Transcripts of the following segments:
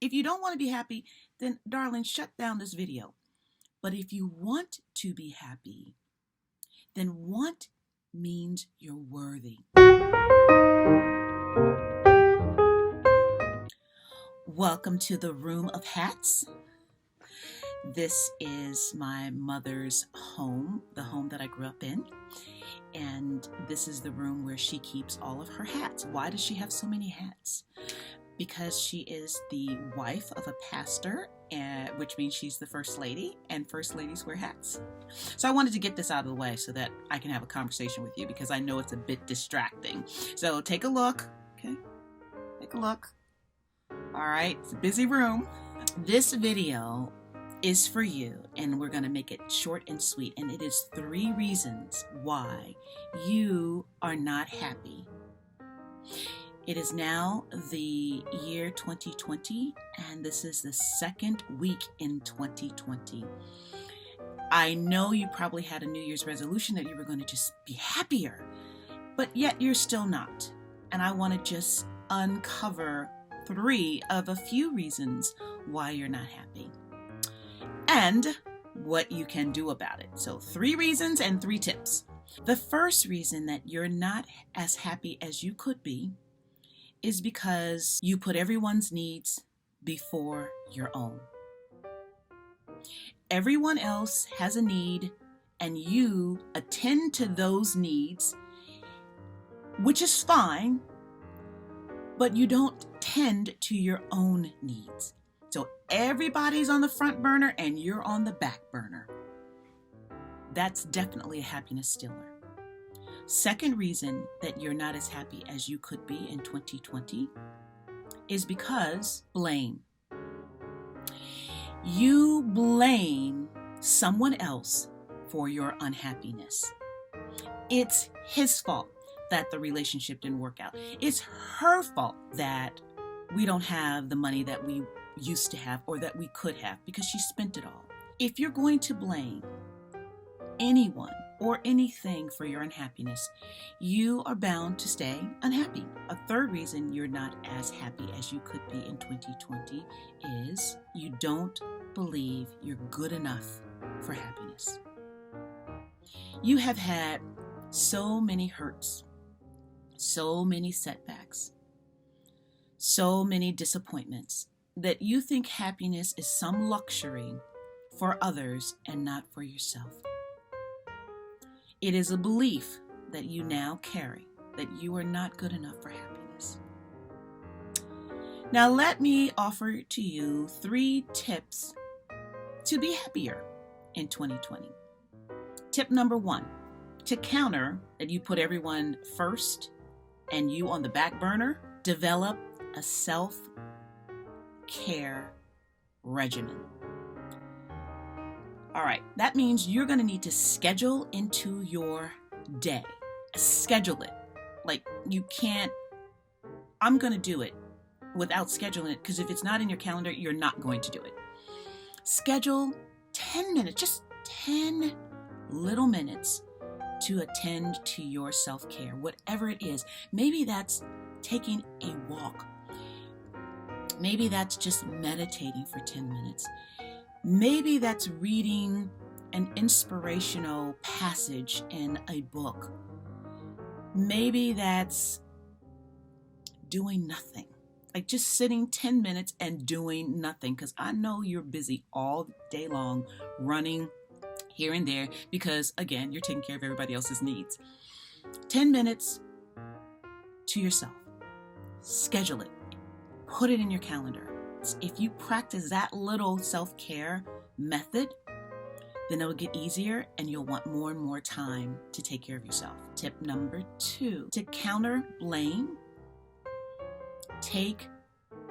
If you don't want to be happy, then darling, shut down this video. But if you want to be happy, then want means you're worthy. Welcome to the Room of Hats. This is my mother's home, the home that I grew up in. And this is the room where she keeps all of her hats. Why does she have so many hats? Because she is the wife of a pastor, which means she's the first lady, and first ladies wear hats. So I wanted to get this out of the way so that I can have a conversation with you, because I know it's a bit distracting. So take a look, okay? Take a look. All right, it's a busy room. This video is for you, and we're going to make it short and sweet, and it is 3 reasons why you are not happy. It is now the year 2020, and this is the 2nd week in 2020. I know you probably had a New Year's resolution that you were going to just be happier, but yet you're still not. And I want to just uncover 3 of a few reasons why you're not happy and what you can do about it. So 3 reasons and 3 tips. The first reason that you're not as happy as you could be is because you put everyone's needs before your own. Everyone else has a need, and you attend to those needs, which is fine, but you don't tend to your own needs. So everybody's on the front burner and you're on the back burner. That's definitely a happiness stealer. Second reason that you're not as happy as you could be in 2020 is because blame. You blame someone else for your unhappiness. It's his fault that the relationship didn't work out. It's her fault that we don't have the money that we used to have or that we could have because she spent it all. If you're going to blame anyone or anything for your unhappiness, you are bound to stay unhappy. A third reason you're not as happy as you could be in 2020 is you don't believe you're good enough for happiness. You have had so many hurts, so many setbacks, so many disappointments that you think happiness is some luxury for others and not for yourself. It is a belief that you now carry, that you are not good enough for happiness. Now let me offer to you 3 tips to be happier in 2020. Tip number 1, to counter that you put everyone first and you on the back burner, develop a self-care regimen. All right, that means you're going to need to schedule into your day. Schedule it. Like you can't, I'm going to do it without scheduling it, because if it's not in your calendar, you're not going to do it. Schedule 10 minutes, just 10 little minutes to attend to your self-care, whatever it is. Maybe that's taking a walk. Maybe that's just meditating for 10 minutes. Maybe that's reading an inspirational passage in a book. Maybe that's doing nothing. Like just sitting 10 minutes and doing nothing. Because I know you're busy all day long, running here and there, because again, you're taking care of everybody else's needs. 10 minutes to yourself. Schedule it. Put it in your calendar. If you practice that little self-care method, then it'll get easier and you'll want more and more time to take care of yourself. Tip number 2, to counter blame, take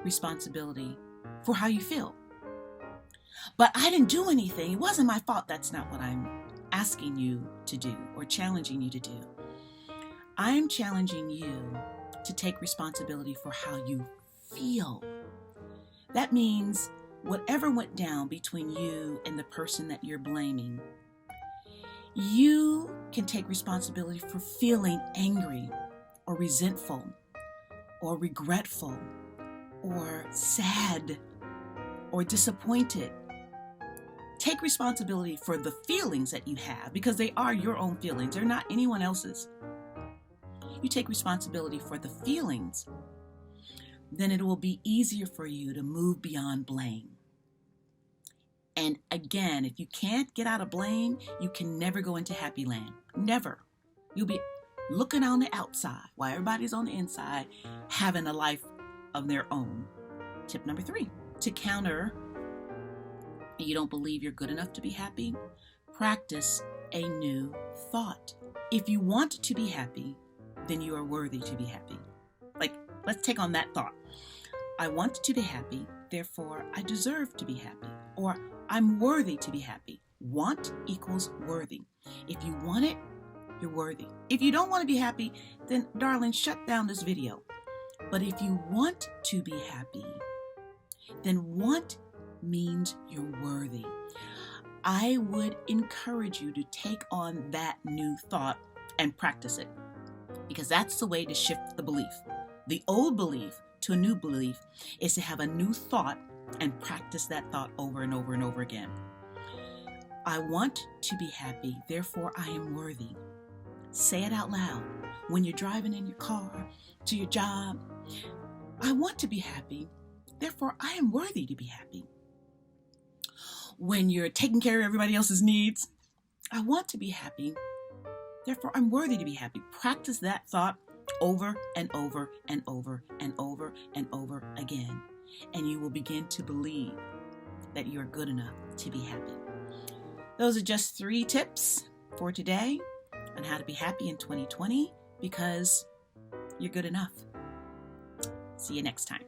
responsibility for how you feel. But I didn't do anything. It wasn't my fault. That's not what I'm asking you to do or challenging you to do. I'm challenging you to take responsibility for how you feel. That means whatever went down between you and the person that you're blaming, you can take responsibility for feeling angry or resentful or regretful or sad or disappointed, take responsibility for the feelings that you have, because they are your own feelings. They're not anyone else's. You take responsibility for the feelings, then it will be easier for you to move beyond blame. And again, if you can't get out of blame, you can never go into happy land. Never. You'll be looking on the outside while everybody's on the inside having a life of their own. Tip number 3, to counter you don't believe you're good enough to be happy, practice a new thought. If you want to be happy, then you are worthy to be happy. Like, let's take on that thought. I want to be happy, therefore I deserve to be happy. Or I'm worthy to be happy. Want equals worthy. If you want it, you're worthy. If you don't want to be happy, then darling, shut down this video. But if you want to be happy, then want means you're worthy. I would encourage you to take on that new thought and practice it, because that's the way to shift the belief. The old belief to a new belief is to have a new thought and practice that thought over and over and over again. I want to be happy, therefore I am worthy. Say it out loud when you're driving in your car to your job. I want to be happy, therefore I am worthy to be happy. When you're taking care of everybody else's needs, I want to be happy, therefore I'm worthy to be happy. Practice that thought over and over and over and over and over again, and you will begin to believe that you are good enough to be happy. Those are just 3 tips for today on how to be happy in 2020, because you're good enough. See you next time.